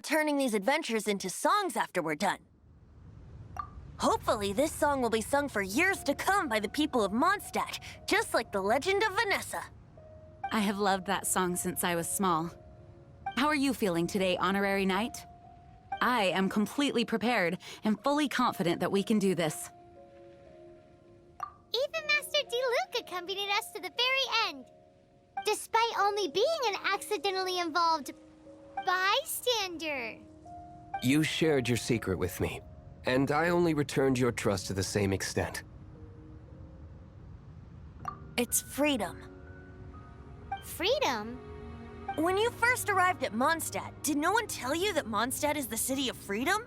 about turning these adventures into songs after we're done. Hopefully, this song will be sung for years to come by the people of Mondstadt, just like the legend of Vanessa. I have loved that song since I was small. How are you feeling today, Honorary Knight? I am completely prepared and fully confident that we can do this. Even Master D-Luke accompanied us to the very end, despite only being an accidentally involved bystander. You shared your secret with me, and I only returned your trust to the same extent. It's freedom. Freedom? When you first arrived at Mondstadt, did no one tell you that Mondstadt is the city of freedom?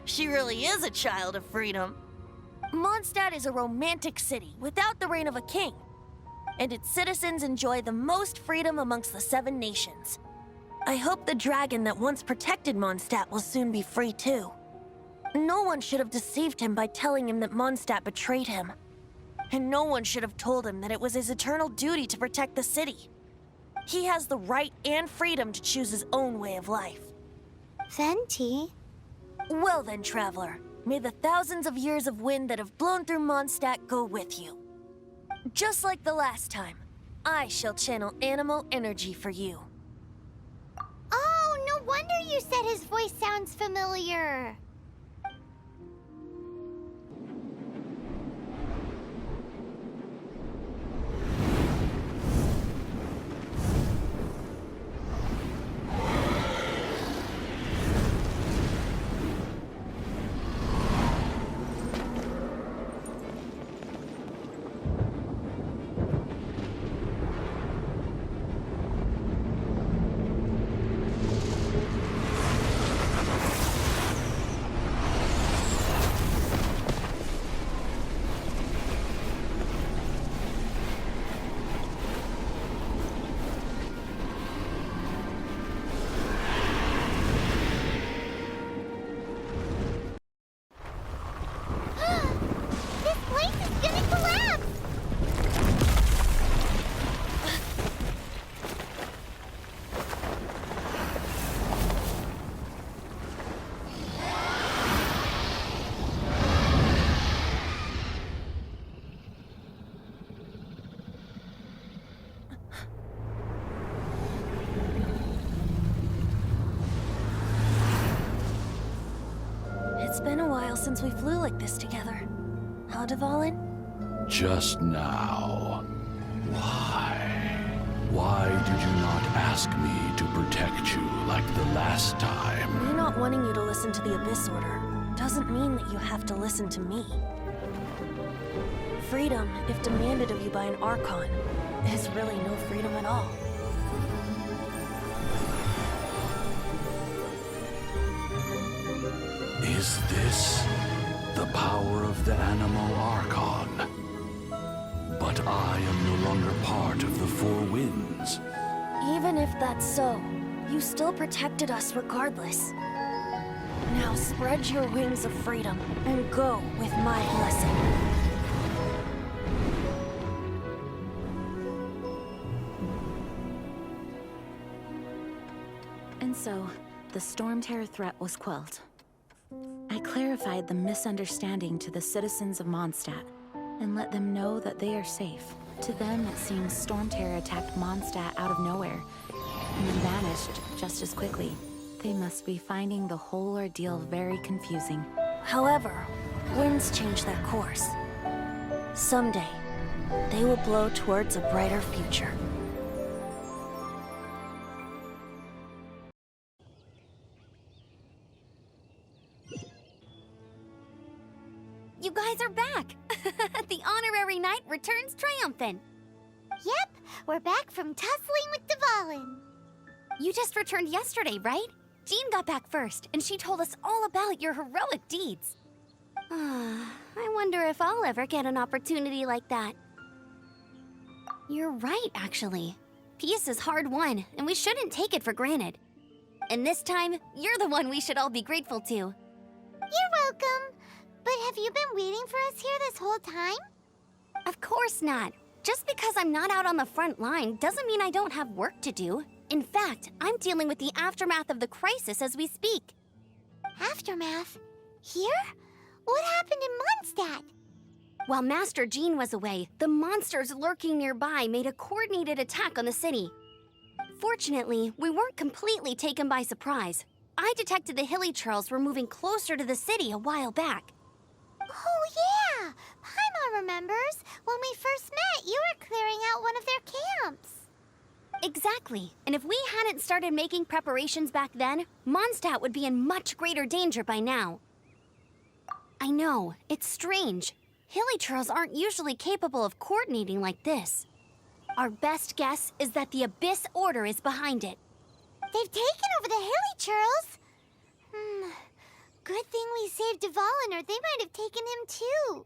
She really is a child of freedom. Mondstadt is a romantic city without the reign of a king, and its citizens enjoy the most freedom amongst the 7 nations. I hope the dragon that once protected Mondstadt will soon be free too. No one should have deceived him by telling him that Mondstadt betrayed him. And no one should have told him that it was his eternal duty to protect the city. He has the right and freedom to choose his own way of life. Venti? Well then, traveler, may the thousands of years of wind that have blown through Mondstadt go with you. Just like the last time, I shall channel animal energy for you. Oh, no wonder you said his voice sounds familiar. It's been a while since we flew like this together. Huh, Dvalin? Just now. Why? Why did you not ask me to protect you like the last time? Me not wanting you to listen to the Abyss Order doesn't mean that you have to listen to me. Freedom, if demanded of you by an Archon, is really no freedom at all. Is this the power of the animal Archon? But I am no longer part of the 4 winds. Even if that's so, you still protected us regardless. Now spread your wings of freedom and go with my blessing. And so, the Storm Terror threat was quelled. I clarified the misunderstanding to the citizens of Mondstadt and let them know that they are safe. To them, it seems Storm Terror attacked Mondstadt out of nowhere and then vanished just as quickly. They must be finding the whole ordeal very confusing. However, winds change their course. Someday, they will blow towards a brighter future. You guys are back! The Honorary Knight returns triumphant. Yep, we're back from tussling with Dvalin. You just returned yesterday, right? Jean got back first, and she told us all about your heroic deeds. I wonder if I'll ever get an opportunity like that. You're right, actually. Peace is hard won, and we shouldn't take it for granted. And this time, you're the one we should all be grateful to. You're welcome. But have you been waiting for us here this whole time? Of course not. Just because I'm not out on the front line doesn't mean I don't have work to do. In fact, I'm dealing with the aftermath of the crisis as we speak. Aftermath? Here? What happened in Mondstadt? While Master Jean was away, the monsters lurking nearby made a coordinated attack on the city. Fortunately, we weren't completely taken by surprise. I detected the hilly churls were moving closer to the city a while back. Oh, yeah! Paimon remembers. When we first met, you were clearing out one of their camps. Exactly. And if we hadn't started making preparations back then, Mondstadt would be in much greater danger by now. I know, it's strange. Hilly churls aren't usually capable of coordinating like this. Our best guess is that the Abyss Order is behind it. They've taken over the hilly churls. Good thing we saved Dvalin, or they might have taken him too.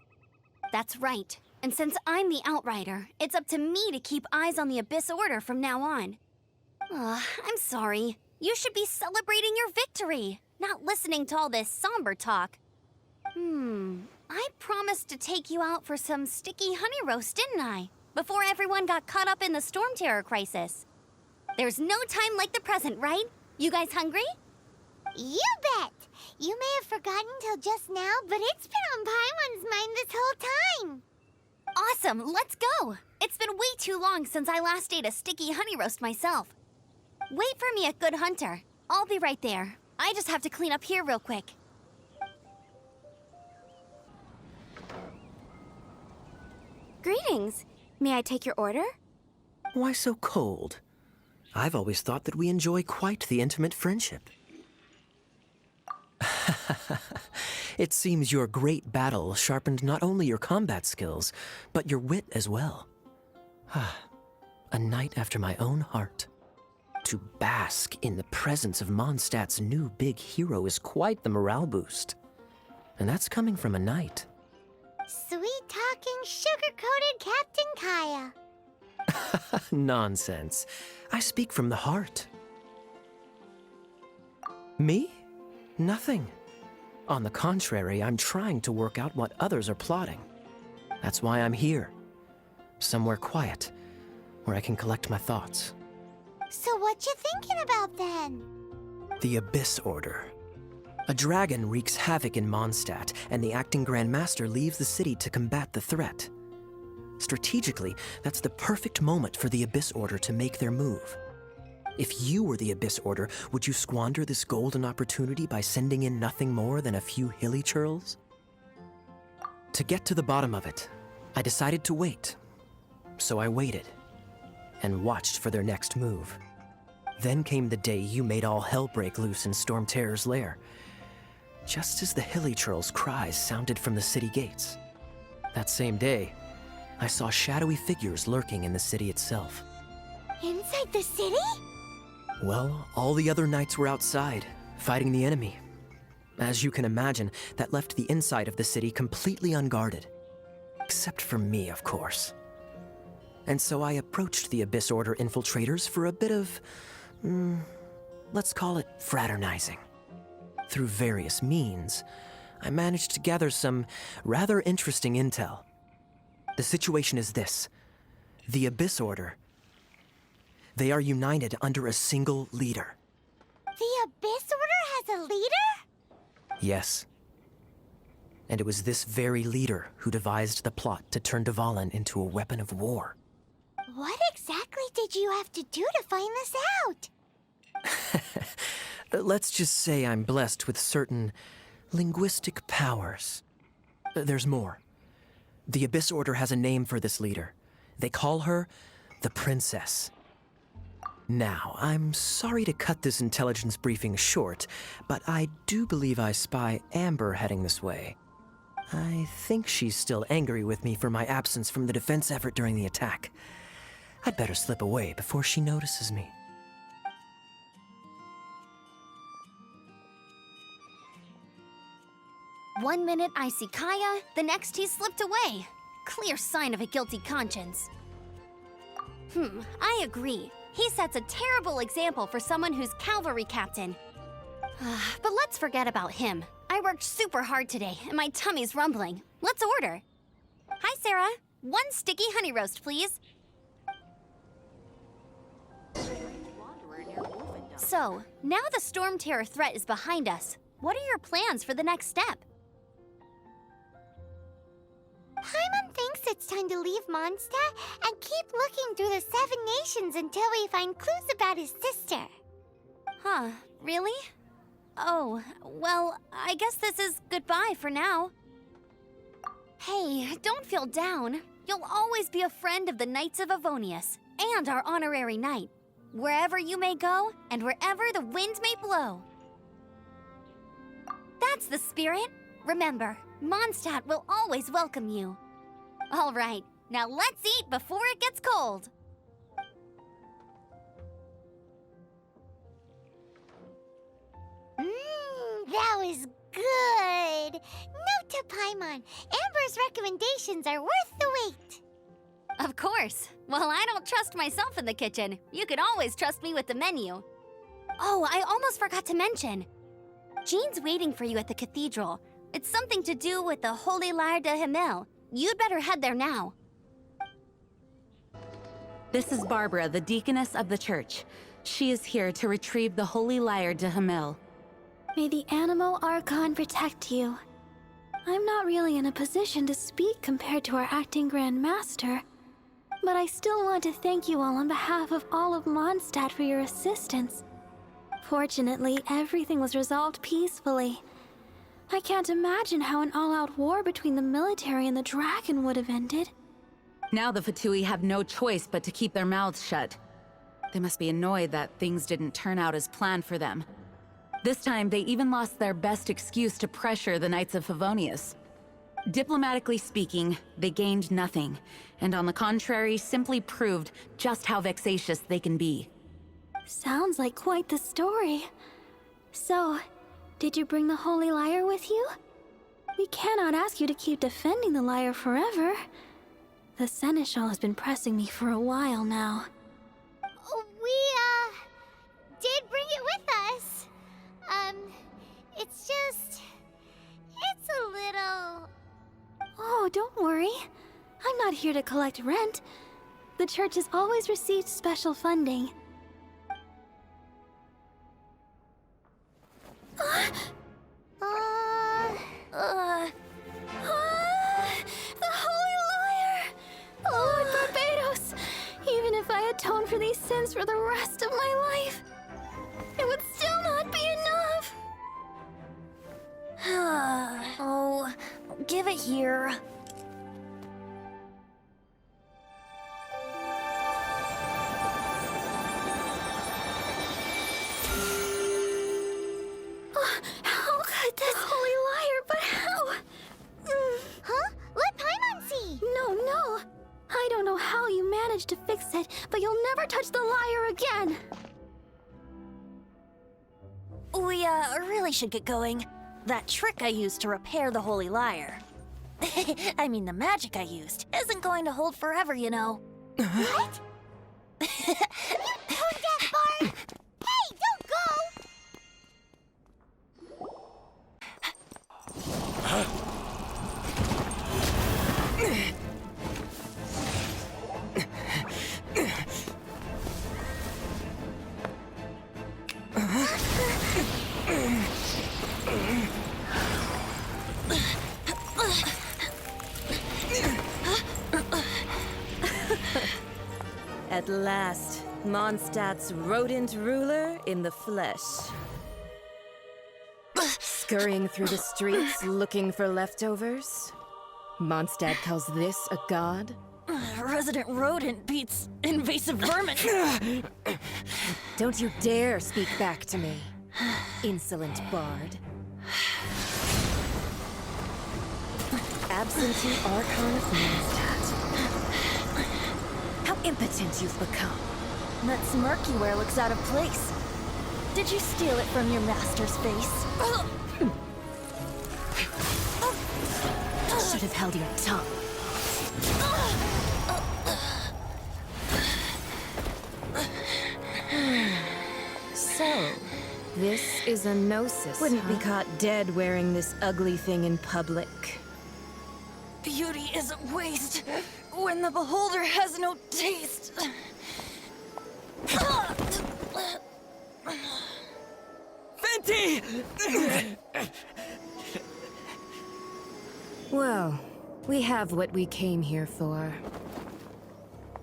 That's right. And since I'm the Outrider, it's up to me to keep eyes on the Abyss Order from now on. I'm sorry. You should be celebrating your victory, not listening to all this somber talk. I promised to take you out for some sticky honey roast, didn't I? Before everyone got caught up in the storm terror crisis. There's no time like the present, right? You guys hungry? You bet! You may have forgotten till just now, but it's been on Paimon's mind this whole time. Awesome, let's go! It's been way too long since I last ate a sticky honey roast myself. Wait for me at Good Hunter. I'll be right there. I just have to clean up here real quick. Greetings. May I take your order? Why so cold? I've always thought that we enjoy quite the intimate friendship. It seems your great battle sharpened not only your combat skills, but your wit as well. A knight after my own heart. To bask in the presence of Mondstadt's new big hero is quite the morale boost. And that's coming from a knight. Sweet-talking, sugar-coated Captain Kaya. Nonsense. I speak from the heart. Me? Nothing. On the contrary, I'm trying to work out what others are plotting. That's why I'm here. Somewhere quiet, where I can collect my thoughts. So what you thinking about then? The Abyss Order. A dragon wreaks havoc in Mondstadt, and the acting Grand Master leaves the city to combat the threat. Strategically, that's the perfect moment for the Abyss Order to make their move. If you were the Abyss Order, would you squander this golden opportunity by sending in nothing more than a few hilly churls? To get to the bottom of it, I decided to wait. So I waited, and watched for their next move. Then came the day you made all hell break loose in Storm Terror's lair, just as the hilly churls' cries sounded from the city gates. That same day, I saw shadowy figures lurking in the city itself. Inside the city? Well, all the other knights were outside, fighting the enemy. As you can imagine, that left the inside of the city completely unguarded. Except for me, of course. And so I approached the Abyss Order infiltrators for a bit of, let's call it fraternizing. Through various means, I managed to gather some rather interesting intel. The situation is this. The Abyss Order, they are united under a single leader. The Abyss Order has a leader? Yes. And it was this very leader who devised the plot to turn Dvalin into a weapon of war. What exactly did you have to do to find this out? Let's just say I'm blessed with certain linguistic powers. There's more. The Abyss Order has a name for this leader. They call her the Princess. Now, I'm sorry to cut this intelligence briefing short, but I do believe I spy Amber heading this way. I think she's still angry with me for my absence from the defense effort during the attack. I'd better slip away before she notices me. One minute I see Kaya, the next he slipped away. Clear sign of a guilty conscience. I agree. He sets a terrible example for someone who's cavalry captain. But let's forget about him. I worked super hard today, and my tummy's rumbling. Let's order. Hi, Sarah. One sticky honey roast, please. So, now the Storm Terror threat is behind us. What are your plans for the next step? Paimon thinks it's time to leave Mondstadt and keep looking through the 7 nations until we find clues about his sister. Huh, really? Oh, well, I guess this is goodbye for now. Hey, don't feel down. You'll always be a friend of the Knights of Avonius, and our honorary knight. Wherever you may go, and wherever the wind may blow. That's the spirit. Remember, Mondstadt will always welcome you. All right, now let's eat before it gets cold. That was good. Note to Paimon, Amber's recommendations are worth the wait. Of course. Well, I don't trust myself in the kitchen. You can always trust me with the menu. Oh, I almost forgot to mention. Jean's waiting for you at the cathedral. It's something to do with the Holy Lyre de Himmel. You'd better head there now. This is Barbara, the deaconess of the church. She is here to retrieve the Holy Lyre de Himmel. May the Animo Archon protect you. I'm not really in a position to speak compared to our acting Grand Master, but I still want to thank you all on behalf of all of Mondstadt for your assistance. Fortunately, everything was resolved peacefully. I can't imagine how an all-out war between the military and the dragon would have ended. Now the Fatui have no choice but to keep their mouths shut. They must be annoyed that things didn't turn out as planned for them. This time, they even lost their best excuse to pressure the Knights of Favonius. Diplomatically speaking, they gained nothing, and on the contrary, simply proved just how vexatious they can be. Sounds like quite the story. So, did you bring the Holy Lyre with you? We cannot ask you to keep defending the lyre forever. The Seneschal has been pressing me for a while now. We, did bring it with us. It's a little... Oh, don't worry. I'm not here to collect rent. The church has always received special funding. The Holy Lyre! Lord Barbados! Even if I atone for these sins for the rest of my life, it would still not be enough! Oh, give it here. How could this Holy Lyre, but how? Huh? Let Paimon see! No. I don't know how you managed to fix it, but you'll never touch the lyre again! We, really should get going. That trick I used to repair the Holy Lyre. I mean, the magic I used isn't going to hold forever, you know. What? You tone-deaf bard! Hey, don't go! At last, Mondstadt's rodent ruler in the flesh. Scurrying through the streets looking for leftovers? Mondstadt calls this a god? Resident rodent beats invasive vermin. Don't you dare speak back to me, insolent bard. Absentee Archon of Mondstadt. How impotent you've become. That smirk you wear looks out of place. Did you steal it from your master's face? Should have held your tongue. So, this is a gnosis. Wouldn't be caught dead wearing this ugly thing in public. Beauty isn't waste when the beholder has no taste. Venti! Well, we have what we came here for.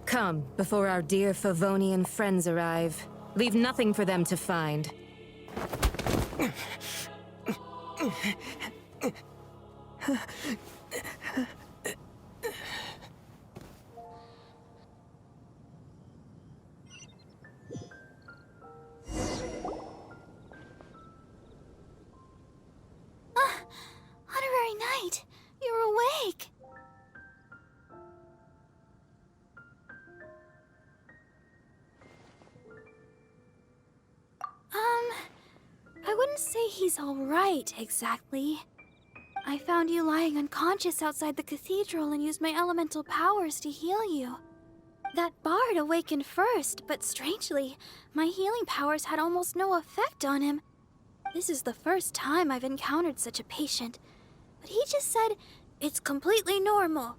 Come, before our dear Favonian friends arrive. Leave nothing for them to find. Honorary Knight, you're awake. I wouldn't say he's all right, exactly. I found you lying unconscious outside the cathedral and used my elemental powers to heal you. That bard awakened first, but strangely, my healing powers had almost no effect on him. This is the first time I've encountered such a patient, but he just said it's completely normal,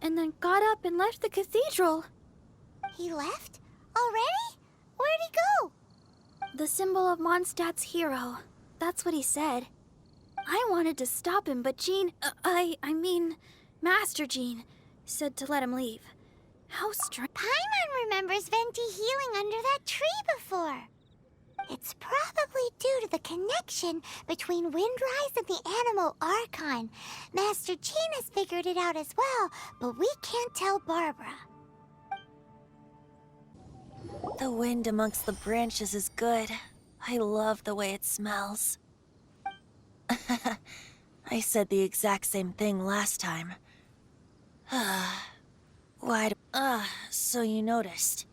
and then got up and left the cathedral. He left? Already? Where'd he go? The symbol of Mondstadt's hero. That's what he said. I wanted to stop him, but Master Jean, said to let him leave. How strange. Paimon remembers Venti healing under that tree before. It's probably due to the connection between Windrise and the animal Archon. Master Jean has figured it out as well, but we can't tell Barbara. The wind amongst the branches is good. I love the way it smells. I said the exact same thing last time. So you noticed.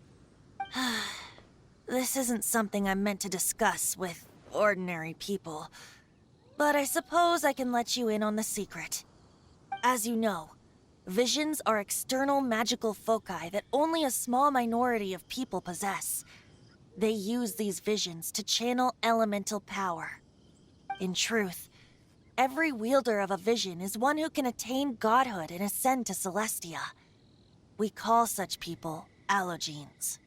This isn't something I'm meant to discuss with ordinary people, but I suppose I can let you in on the secret. As you know, visions are external magical foci that only a small minority of people possess. They use these visions to channel elemental power. In truth, every wielder of a vision is one who can attain godhood and ascend to Celestia. We call such people allogenes.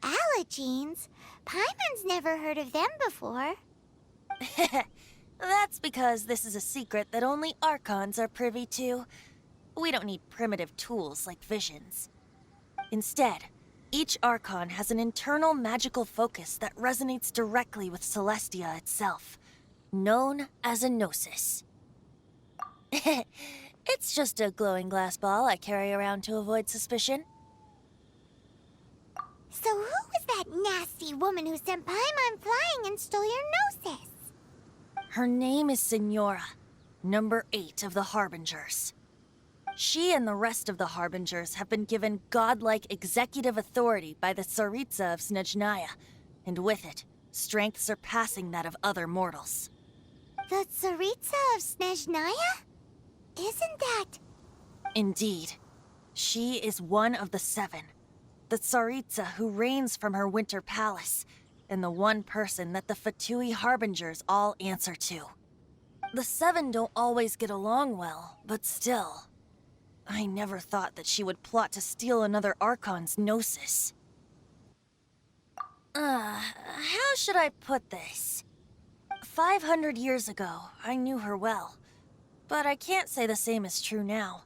Allogenes? Paimon's never heard of them before. That's because this is a secret that only Archons are privy to. We don't need primitive tools like visions. Instead, each Archon has an internal magical focus that resonates directly with Celestia itself, known as a gnosis. It's just a glowing glass ball I carry around to avoid suspicion. So who was that nasty woman who sent Paimon flying and stole your gnosis? Her name is Signora, number 8 of the Harbingers. She and the rest of the Harbingers have been given godlike executive authority by the Tsaritsa of Snezhnaya, and with it, strength surpassing that of other mortals. The Tsaritsa of Snezhnaya? Isn't that... Indeed. She is one of the 7. The Tsaritsa who reigns from her winter palace, and the one person that the Fatui Harbingers all answer to. The 7 don't always get along well, but still... I never thought that she would plot to steal another Archon's gnosis. How should I put this? 500 years ago, I knew her well. But I can't say the same is true now.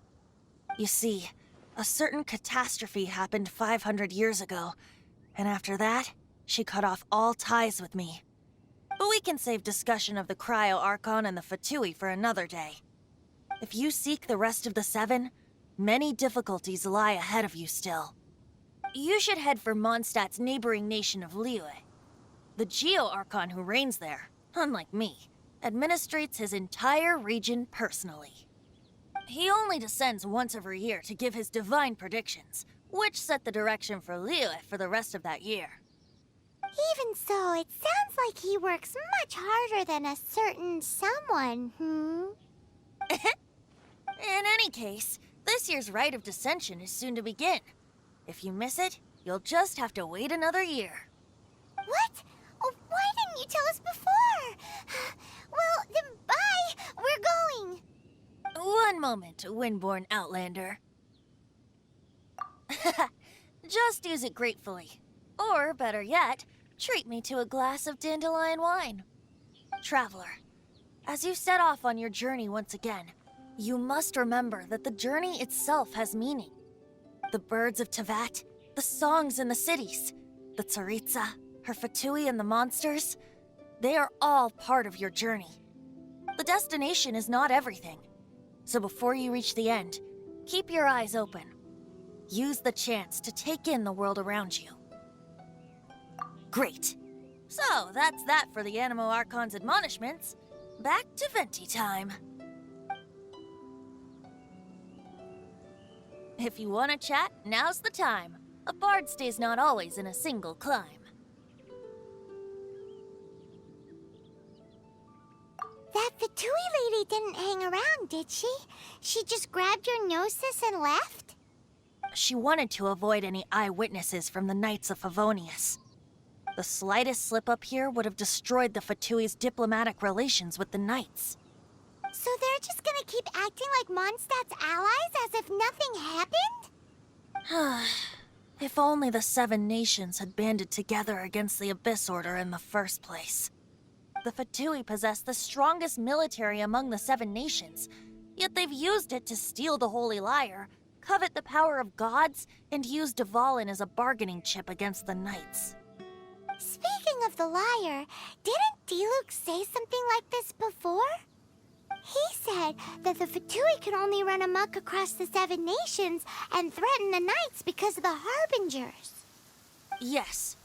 You see, a certain catastrophe happened 500 years ago, and after that, she cut off all ties with me. But we can save discussion of the Cryo Archon and the Fatui for another day. If you seek the rest of the 7, many difficulties lie ahead of you still. You should head for Mondstadt's neighboring nation of Liyue. The Geo-Archon who reigns there, unlike me, administrates his entire region personally. He only descends once every year to give his divine predictions, which set the direction for Liyue for the rest of that year. Even so, it sounds like he works much harder than a certain someone, In any case, this year's Rite of Descension is soon to begin. If you miss it, you'll just have to wait another year. What? Oh, why didn't you tell us before? Well, then bye! We're going! One moment, Windborn Outlander. Just use it gratefully. Or, better yet, treat me to a glass of dandelion wine. Traveler, as you set off on your journey once again, you must remember that the journey itself has meaning. The birds of Tevat, the songs in the cities, the Tsaritsa, her Fatui and the monsters, they are all part of your journey. The destination is not everything. So before you reach the end, keep your eyes open. Use the chance to take in the world around you. Great. So, that's that for the Animo Archon's admonishments. Back to Venti time. If you want to chat, now's the time. A bard stays not always in a single climb. That Fatui lady didn't hang around, did she? She just grabbed your gnosis and left? She wanted to avoid any eyewitnesses from the Knights of Favonius. The slightest slip-up here would have destroyed the Fatui's diplomatic relations with the Knights. So they're just gonna keep acting like Mondstadt's allies as if nothing happened? If only the Seven Nations had banded together against the Abyss Order in the first place. The Fatui possess the strongest military among the Seven Nations, yet they've used it to steal the Holy Lyre, covet the power of gods, and use Dvalin as a bargaining chip against the Knights. Speaking of the lyre, didn't Diluc say something like this before? He said that the Fatui could only run amok across the Seven Nations and threaten the Knights because of the Harbingers. Yes.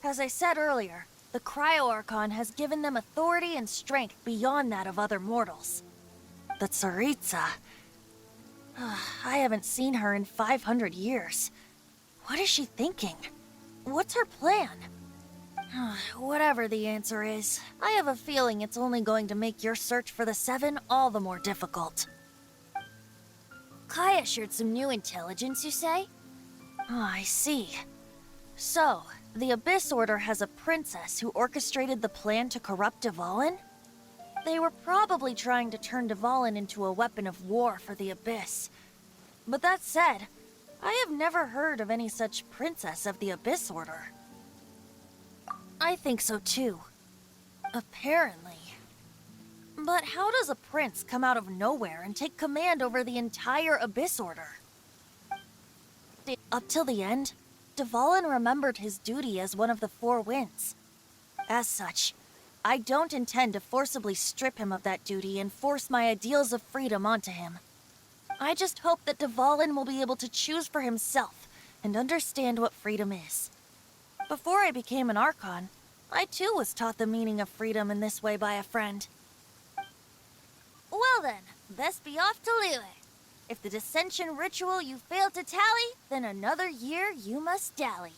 As I said earlier, the Cryo-Archon has given them authority and strength beyond that of other mortals. The Tsaritsa... I haven't seen her in 500 years. What is she thinking? What's her plan? Whatever the answer is, I have a feeling it's only going to make your search for the Seven all the more difficult. Kaya shared some new intelligence, you say? Oh, I see. So, the Abyss Order has a princess who orchestrated the plan to corrupt Dvalin? They were probably trying to turn Dvalin into a weapon of war for the Abyss. But that said, I have never heard of any such princess of the Abyss Order. I think so too. Apparently. But how does a prince come out of nowhere and take command over the entire Abyss Order? Up till the end, Dvalin remembered his duty as one of the Four Winds. As such, I don't intend to forcibly strip him of that duty and force my ideals of freedom onto him. I just hope that Dvalin will be able to choose for himself and understand what freedom is. Before I became an Archon, I too was taught the meaning of freedom in this way by a friend. Well then, best be off to Liyue. If the dissension ritual you failed to tally, then another year you must dally.